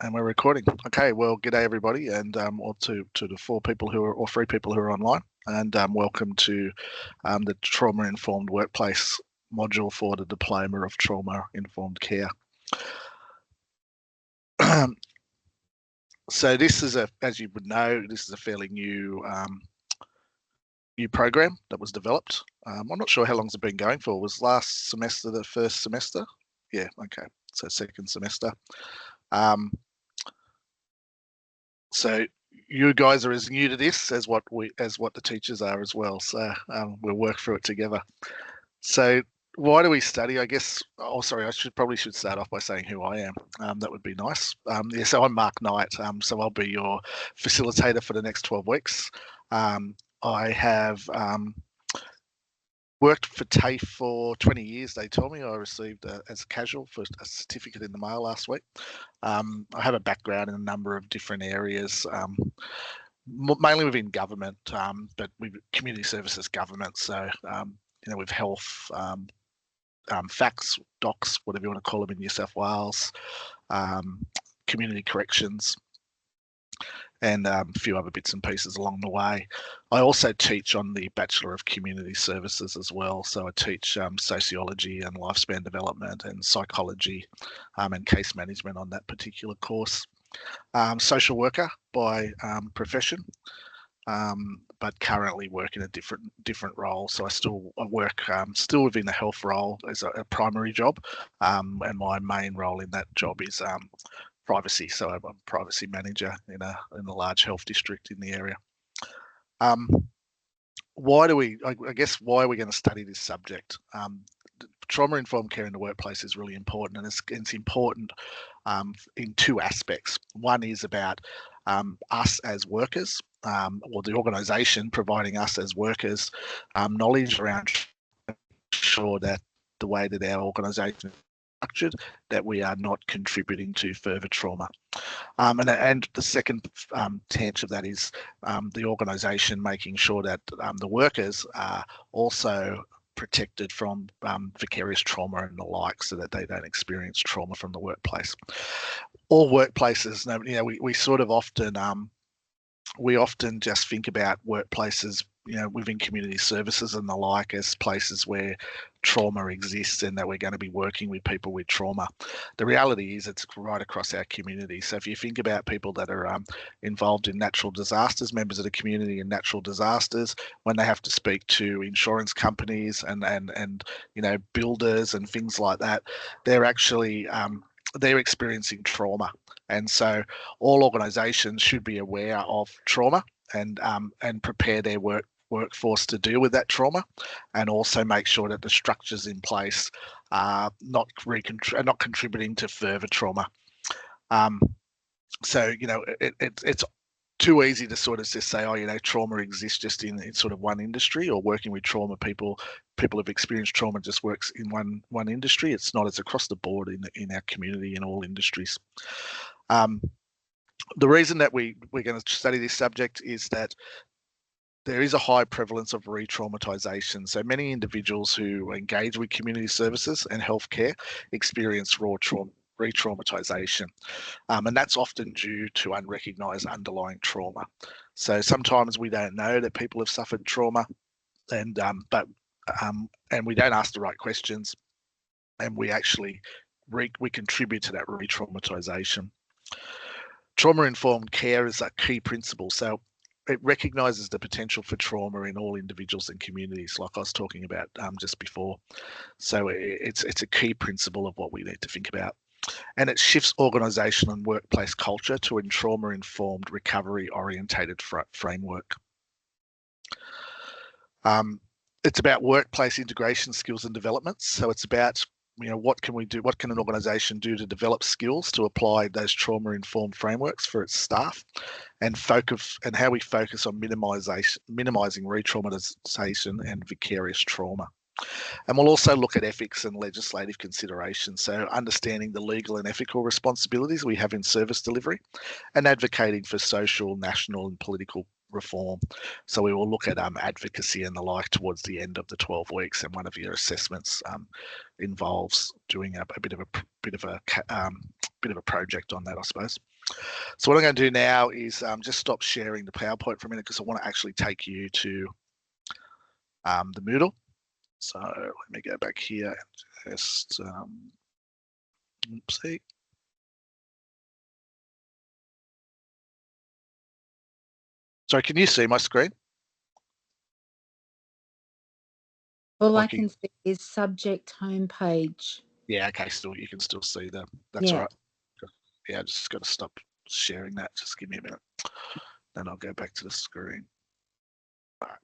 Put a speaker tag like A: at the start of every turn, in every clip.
A: And we're recording. Okay, well, g'day everybody, and or to the four people who are, or three people who are online, and welcome to the Trauma Informed Workplace module for the Diploma of Trauma Informed Care. So this is as you would know, this is a fairly new program that was developed. I'm not sure how long it's been going for. Was last semester the first semester? Yeah, okay, so second semester. So you guys are as new to this as what the teachers are as well. So we'll work through it together. So why do we study? I guess. Oh, sorry. I probably should start off by saying who I am. That would be nice. Yeah. So I'm Mark Knight. So I'll be your facilitator for the next 12 weeks. I have worked for TAFE for 20 years. They told me I received as a casual for a certificate in the mail last week. I have a background in a number of different areas, mainly within government, but with community services government. So, with health, facts, docs, whatever you want to call them in New South Wales, community corrections, and a few other bits and pieces along the way. I also teach on the Bachelor of Community Services as well. So I teach sociology and lifespan development and psychology and case management on that particular course. Social worker by profession, but currently work in a different role. So I work still within the health role as a primary job, and my main role in that job is privacy. So I'm a privacy manager in a large health district in the area. Why are we going to study this subject? Trauma-informed care in the workplace is really important, and it's important in two aspects. One is about us as workers, or the organisation providing us as workers knowledge around sure that the way that our organisation is structured, that we are not contributing to further trauma. And the second branch of that is the organisation making sure that the workers are also protected from vicarious trauma and the like, so that they don't experience trauma from the workplace. All workplaces, we sort of often we often just think about workplaces, within community services and the like, as places where trauma exists and that we're going to be working with people with trauma. The reality is it's right across our community. So if you think about people that are involved in natural disasters, members of the community in natural disasters, when they have to speak to insurance companies and builders and things like that, they're actually they're experiencing trauma. And so all organisations should be aware of trauma and prepare their workforce to deal with that trauma, and also make sure that the structures in place are not contributing to further trauma. So it's too easy to sort of just say, trauma exists just in sort of one industry, or working with trauma people have experienced trauma just works in one industry. It's not. It's across the board in our community in all industries. The reason that we're going to study this subject is that there is a high prevalence of re-traumatization. So many individuals who engage with community services and healthcare experience re-traumatization. And that's often due to unrecognised underlying trauma. So sometimes we don't know that people have suffered trauma, and we don't ask the right questions, and we actually we contribute to that re-traumatization. Trauma-informed care is a key principle. So it recognises the potential for trauma in all individuals and communities, like I was talking about just before. So it's a key principle of what we need to think about. And it shifts organisation and workplace culture to a trauma-informed, recovery-orientated framework. It's about workplace integration skills and developments. So it's about what can we do? What can an organisation do to develop skills to apply those trauma-informed frameworks for its staff, and how we focus on minimising re-traumatisation and vicarious trauma. And we'll also look at ethics and legislative considerations. So understanding the legal and ethical responsibilities we have in service delivery, and advocating for social, national, and political reform. So we will look at advocacy and the like towards the end of the 12 weeks, and one of your assessments involves doing a bit of a bit of a project on that, I suppose. So what I'm going to do now is just stop sharing the PowerPoint for a minute because I want to actually take you to the Moodle. So let me go back here and just, oopsie. Sorry, can you see my screen?
B: All I can see is subject homepage.
A: Yeah, okay, you can still see them. That's all right. Yeah, I just got to stop sharing that. Just give me a minute. Then I'll go back to the screen. All right.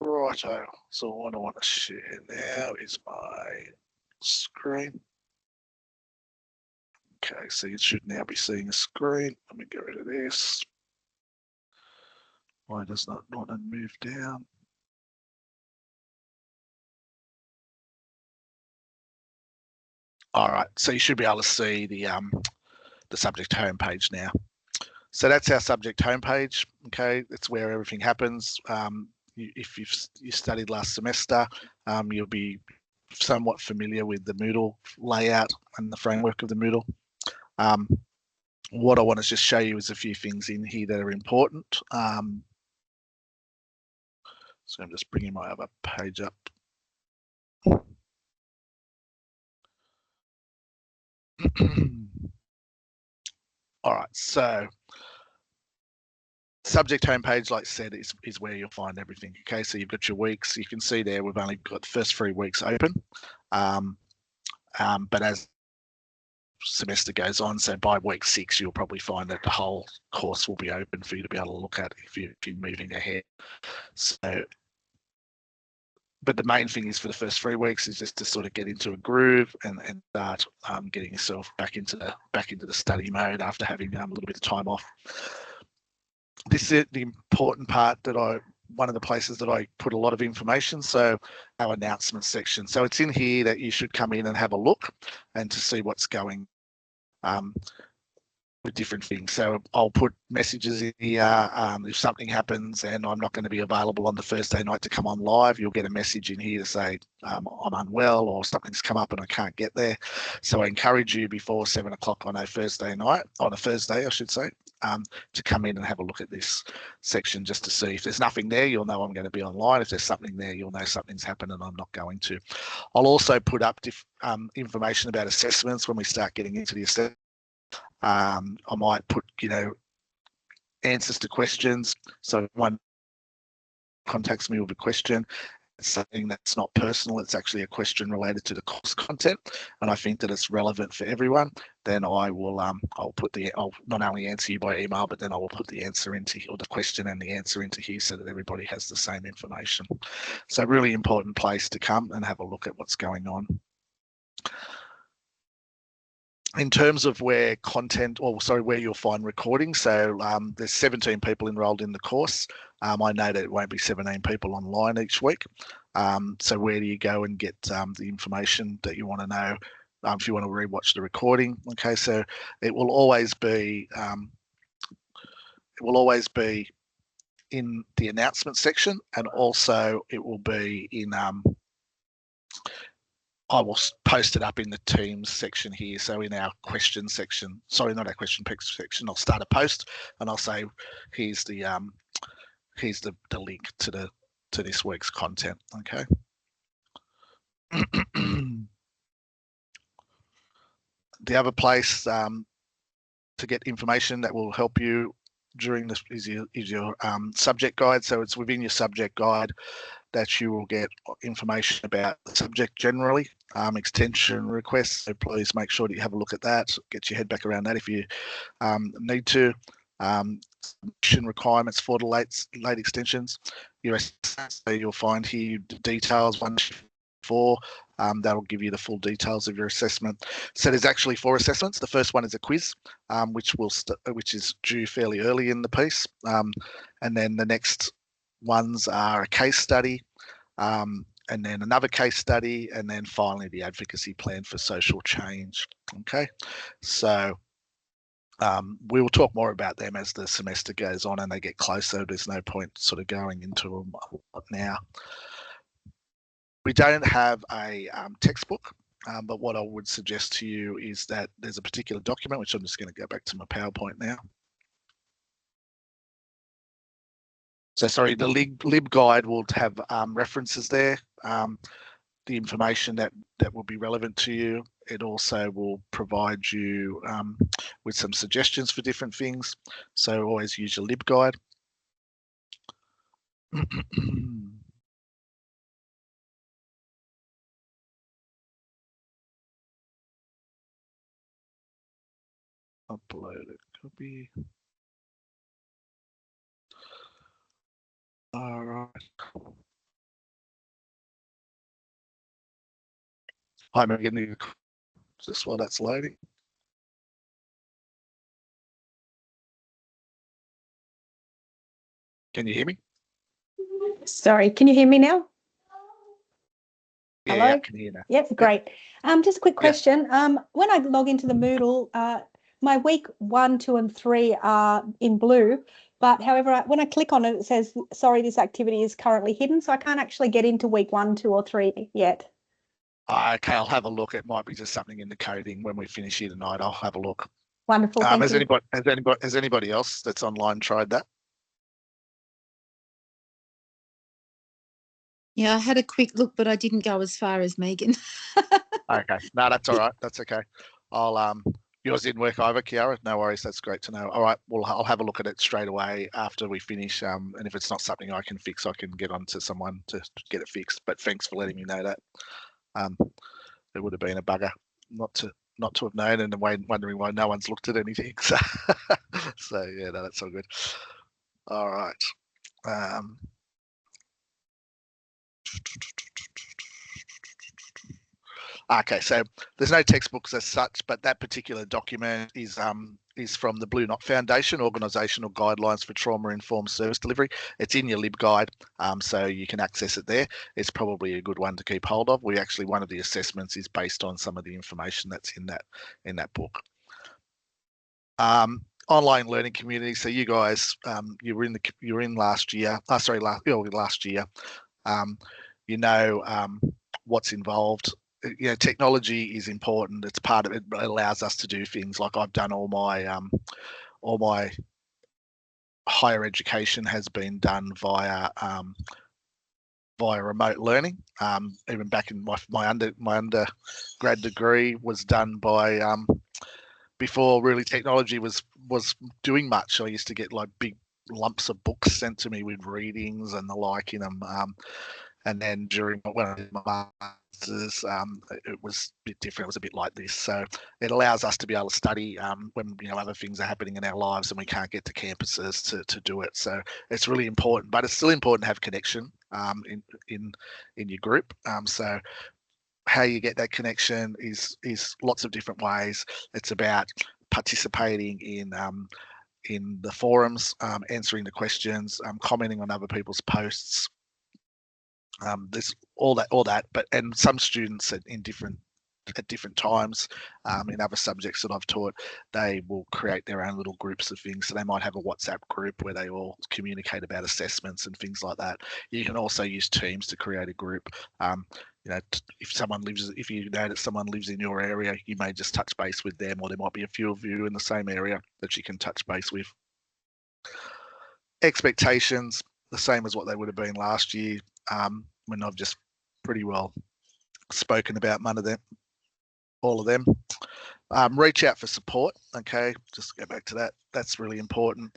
A: Righto. So what I want to share now is my screen. Okay, so you should now be seeing a screen. Let me get rid of this. Why does not want to move down? All right, so you should be able to see the subject homepage now. So that's our subject homepage. Okay, it's where everything happens. If you studied last semester, you'll be somewhat familiar with the Moodle layout and the framework of the Moodle. What I want to just show you is a few things in here that are important. So I'm just bringing my other page up. All right, so subject homepage, like I said, is where you'll find everything. Okay, so you've got your weeks. You can see there we've only got the first 3 weeks open, but as semester goes on, so by week 6 you'll probably find that the whole course will be open for you to be able to look at if you're moving ahead. So, but the main thing is for the first 3 weeks is just to sort of get into a groove and start getting yourself back into the study mode after having a little bit of time off. This is the important part one of the places that I put a lot of information. So our announcement section. So it's in here that you should come in and have a look and to see what's going with different things. So I'll put messages in here. If something happens and I'm not going to be available on the Thursday night to come on live, you'll get a message in here to say I'm unwell or something's come up and I can't get there. So I encourage you before 7 o'clock on a Thursday, I should say, to come in and have a look at this section just to see if there's nothing there, you'll know I'm going to be online. If there's something there, you'll know something's happened and I'm not going to. I'll also put up information about assessments when we start getting into the assessment. I might put, answers to questions. So if one contacts me with a question, it's something that's not personal, it's actually a question related to the course content, and I think that it's relevant for everyone, then I will I'll not only answer you by email, but then I will put the answer or the question and the answer into here so that everybody has the same information. So really important place to come and have a look at what's going on. In terms of where you'll find recordings, so there's 17 people enrolled in the course. I know that it won't be 17 people online each week. So where do you go and get the information that you want to know if you want to rewatch the recording? Okay, so it will always be in the announcement section, and also it will be in I will post it up in the Teams section here. So in our question section, sorry, not our question section, I'll start a post and I'll say, here's the link to this week's content. Okay. The other place to get information that will help you during this is your subject guide. So it's within your subject guide that you will get information about the subject generally, extension requests. So please make sure that you have a look at that. Get your head back around that if you need to. Submission requirements for the late extensions. So you'll find here details 1 to 4. That'll give you the full details of your assessment. So there's actually 4 assessments. The first one is a quiz, which is due fairly early in the piece, and then the next ones are a case study, and then another case study, and then finally the advocacy plan for social change. Okay, so we will talk more about them as the semester goes on and they get closer. There's no point sort of going into them now. We don't have a textbook But what I would suggest to you is that there's a particular document, which I'm just going to go back to my PowerPoint now. So sorry, the LibGuide will have references there, the information that will be relevant to you. It also will provide you with some suggestions for different things. So always use your LibGuide. Upload it, copy. All right. Hi, Megan. Just while that's loading. Can you hear me?
C: Sorry, can you hear me now?
A: Yeah,
C: Hello?
A: I can hear you now.
C: Yep, great. Just a quick question. When I log into the Moodle, my week 1, 2, and 3 are in blue, but however, when I click on it, it says, sorry, this activity is currently hidden, so I can't actually get into week 1, 2, or 3 yet.
A: Okay, I'll have a look. It might be just something in the coding when we finish here tonight. I'll have a look.
C: Wonderful, thank you.
A: Has anybody else that's online tried that?
B: Yeah, I had a quick look, but I didn't go as far as Megan.
A: Okay, no, that's all right. That's okay. I'll yours didn't work either, Kiara. No worries. That's great to know. All right, well, I'll have a look at it straight away after we finish. And if it's not something I can fix, I can get on to someone to get it fixed. But thanks for letting me know that. It would have been a bugger not to have known, and wondering why no one's looked at anything. So, so yeah, no, that's all good. All right. Okay, so there's no textbooks as such, but that particular document is from the Blue Knot Foundation, Organisational Guidelines for Trauma-Informed Service Delivery. It's in your LibGuide, so you can access it there. It's probably a good one to keep hold of. One of the assessments is based on some of the information that's in that book. Online learning community. So you guys, you were in last year. Last year. You know what's involved. You know, technology is important. It's part of it. It allows us to do things like I've done all my higher education has been done via remote learning. Even back in my undergrad degree was done by before really technology was doing much. I used to get like big lumps of books sent to me with readings and the like in them. And then when I did my masters, it was a bit different. It was a bit like this. So it allows us to be able to study when other things are happening in our lives and we can't get to campuses to do it. So it's really important, but it's still important to have connection in your group. So how you get that connection is lots of different ways. It's about participating in the forums, answering the questions, commenting on other people's posts. There's all that, and some students at different times in other subjects that I've taught, they will create their own little groups of things. So they might have a WhatsApp group where they all communicate about assessments and things like that. You can also use Teams to create a group. If you know that someone lives in your area, you may just touch base with them, or there might be a few of you in the same area that you can touch base with. Expectations, the same as what they would have been last year. When I've just pretty well spoken about all of them. Reach out for support. Okay, just go back to that. That's really important.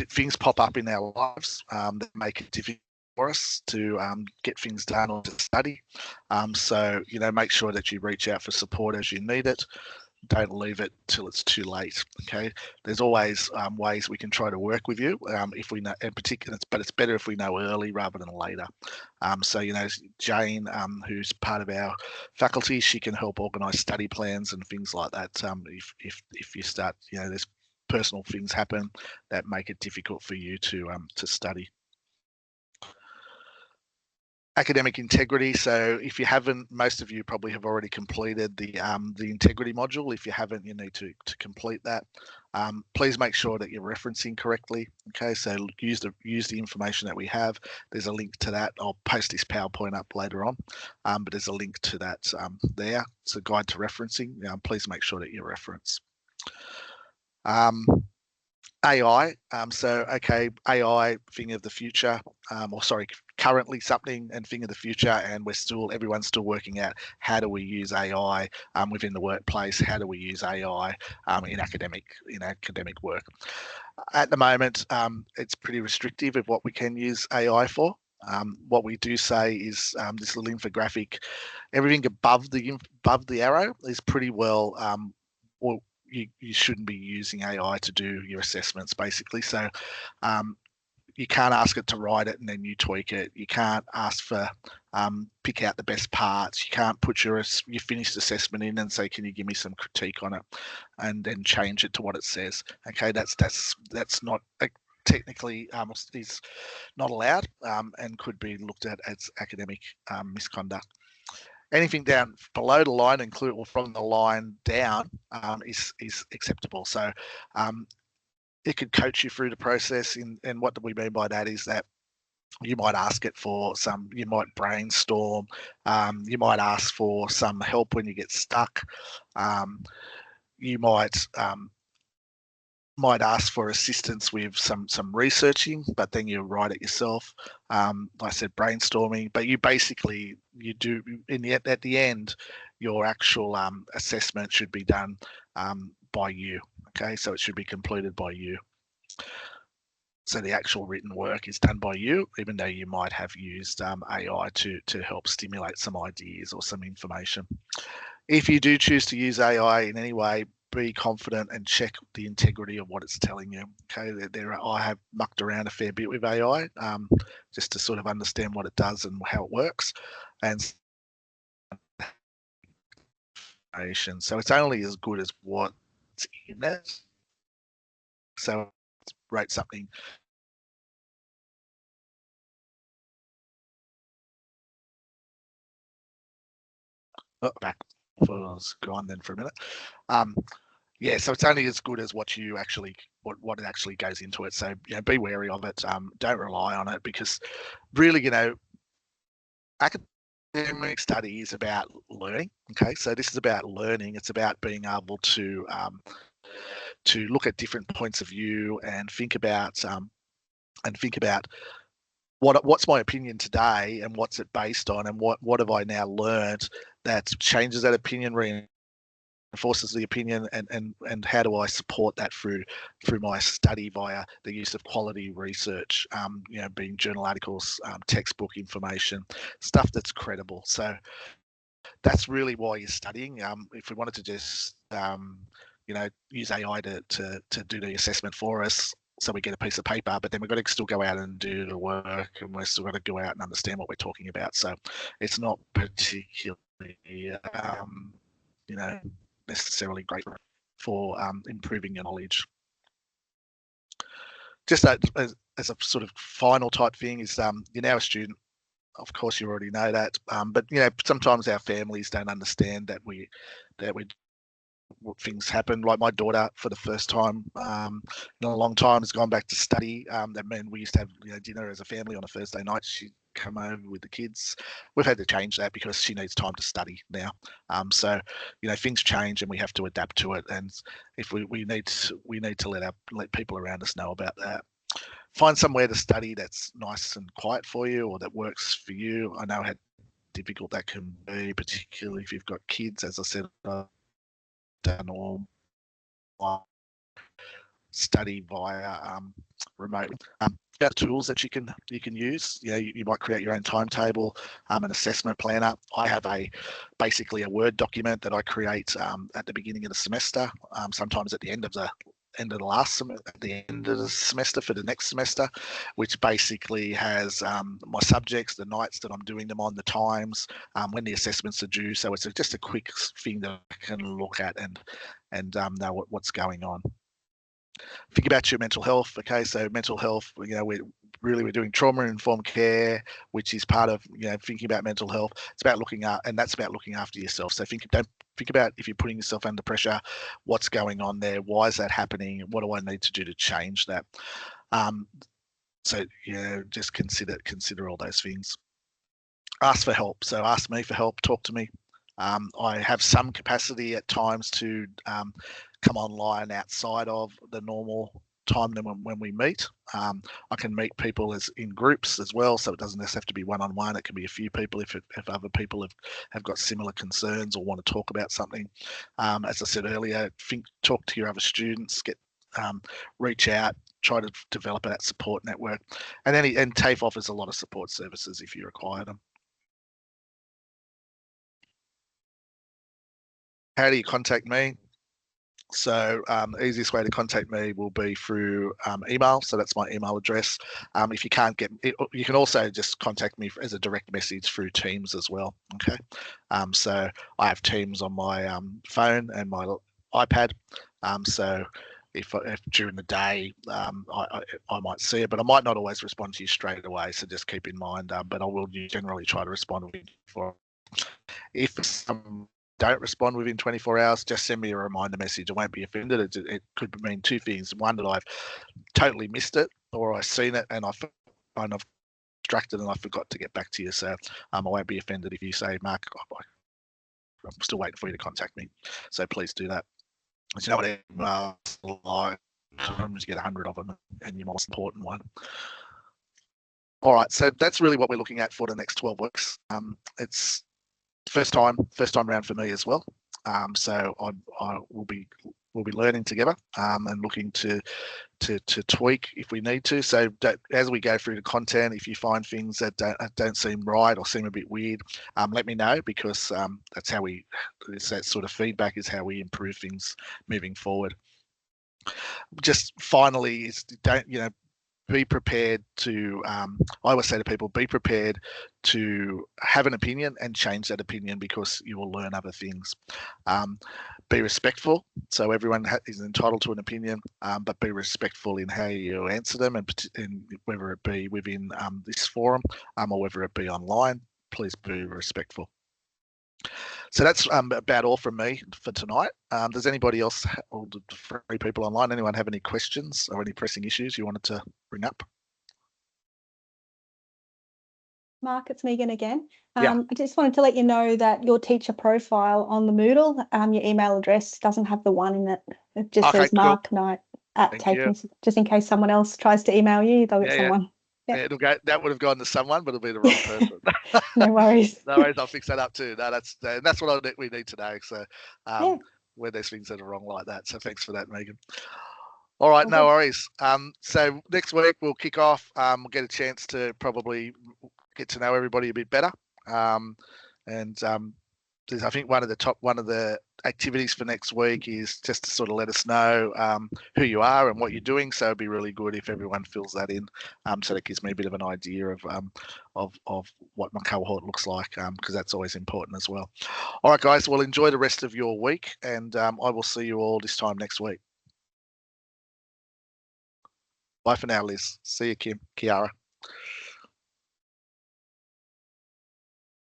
A: Things pop up in our lives that make it difficult for us to get things done or to study. So make sure that you reach out for support as you need it. Don't leave it till it's too late. Okay, there's always ways we can try to work with you if we know, in particular, but it's better if we know early rather than later. So Jane, who's part of our faculty, she can help organise study plans and things like that. If you start, there's personal things happen that make it difficult for you to study. Academic integrity. So if you haven't, most of you probably have already completed the integrity module. If you haven't, you need to complete that. Please make sure that you're referencing correctly. Okay, so use the information that we have. There's a link to that. I'll post this PowerPoint up later on, but there's a link to that there. It's a guide to referencing. Please make sure that you reference. AI, AI, thing of the future, currently something and thing of the future, and everyone's still working out how do we use AI within the workplace, how do we use AI in academic work. At the moment, it's pretty restrictive of what we can use AI for. What we do say is this little infographic, everything above the arrow is pretty well, you shouldn't be using AI to do your assessments, basically. So you can't ask it to write it and then you tweak it. You can't ask for pick out the best parts. You can't put your finished assessment in and say, can you give me some critique on it, and then change it to what it says. Okay, that's not technically is not allowed and could be looked at as academic misconduct. Anything down below the line, or from the line down, is acceptable. So it could coach you through the process. And what do we mean by that is that you might ask it for you might brainstorm, you might ask for some help when you get stuck, you might ask for assistance with some researching, but then you write it yourself. Like I said, brainstorming, but you do at the end, your actual assessment should be done by you. Okay, so it should be completed by you. So the actual written work is done by you, even though you might have used AI to help stimulate some ideas or some information. If you do choose to use AI in any way, be confident and check the integrity of what it's telling you. Okay, I have mucked around a fair bit with AI just to sort of understand what it does and how it works, and so it's only as good as what's in it. So write something. Back for I was gone then for a minute. Yeah, so it's only as good as what it actually goes into it. So be wary of it. Don't rely on it, because really, academic study is about learning. Okay, so this is about learning. It's about being able to look at different points of view and think about what's my opinion today and what's it based on, and what have I now learned that changes that opinion, reinforces the opinion, and how do I support that through my study via the use of quality research, being journal articles, textbook information, stuff that's credible. So that's really why you're studying. If we wanted to just use AI to do the assessment for us, so we get a piece of paper, but then we've got to still go out and do the work, and we've still got to go out and understand what we're talking about. So it's not particularly necessarily great for improving your knowledge. Just as a sort of final type thing is you're now a student. Of course, you already know that, but sometimes our families don't understand that things happen. Like my daughter, for the first time in a long time, has gone back to study. That meant we used to have dinner as a family on a Thursday night. She'd come over with the kids. We've had to change that because she needs time to study now. So things change and we have to adapt to it. And if we need to let people around us know about that. Find somewhere to study that's nice and quiet for you, or that works for you. I know how difficult that can be, particularly if you've got kids. As I said, I've done all study via remote. About tools that you can use. You might create your own timetable, an assessment planner. I have basically a Word document that I create at the beginning of the semester, sometimes at the end of the semester for the next semester, which basically has my subjects, the nights that I'm doing them on, the times, when the assessments are due. So it's just a quick thing that I can look at and know what's going on. Think about your mental health. Okay, so mental health, we're doing trauma-informed care, which is part of thinking about mental health. It's about looking at, and that's about looking after yourself. So don't think about if you're putting yourself under pressure, what's going on there? Why is that happening? What do I need to do to change that? So just consider all those things. Ask for help. So ask me for help. Talk to me. I have some capacity at times to come online outside of the normal time than when we meet. I can meet people as in groups as well, so it doesn't necessarily have to be one-on-one. It can be a few people if other people have got similar concerns or want to talk about something. As I said earlier, talk to your other students, reach out, try to develop that support network, and TAFE offers a lot of support services if you require them. How do you contact me? So the easiest way to contact me will be through email. So that's my email address. If you can't get it, you can also just contact me as a direct message through Teams as well. Okay. So I have Teams on my phone and my iPad. So if during the day I might see it, but I might not always respond to you straight away. So just keep in mind. But I will generally try to respond within 24 hours. If don't respond within 24 hours, just send me a reminder message. I won't be offended. It could mean two things. One, that I've totally missed it, or I've seen it and I've distracted and I forgot to get back to you. So I won't be offended if you say, Mark, I'm still waiting for you to contact me. So please do that. You know what emails like? Sometimes you get 100 of them and your most important one. All right, so that's really what we're looking at for the next 12 weeks. It's first time around for me as well. So I will be learning together and looking to tweak if we need to. So as we go through the content, if you find things that don't seem right or seem a bit weird, let me know, because that's how that sort of feedback is how we improve things moving forward. Just finally, be prepared to, I always say to people, be prepared to have an opinion and change that opinion, because you will learn other things. Be respectful. So everyone is entitled to an opinion, but be respectful in how you answer them, and whether it be within this forum or whether it be online, please be respectful. So that's about all from me for tonight. Does anybody else, or the 3 people online, anyone have any questions or any pressing issues you wanted to bring up?
C: Mark, it's Megan again.
A: Yeah.
C: I just wanted to let you know that your teacher profile on the Moodle, your email address doesn't have the 1 in it. It just says
A: cool.
C: Mark Knight at TAFE. Just in case someone else tries to email you, they'll get someone.
A: Yeah, it'll go. That would have gone to someone, but it'll be the wrong person.
C: No worries.
A: No worries. I'll fix that up too. No, that's what we need today. So where there's things that are wrong like that. So thanks for that, Megan. All right, no worries. So next week we'll kick off. We'll get a chance to probably get to know everybody a bit better. I think one of the activities for next week is just to sort of let us know who you are and what you're doing. So it'd be really good if everyone fills that in. So that gives me a bit of an idea of what my cohort looks like, because that's always important as well. All right, guys. Well, enjoy the rest of your week, and I will see you all this time next week. Bye for now, Liz. See you, Kim, Kiara.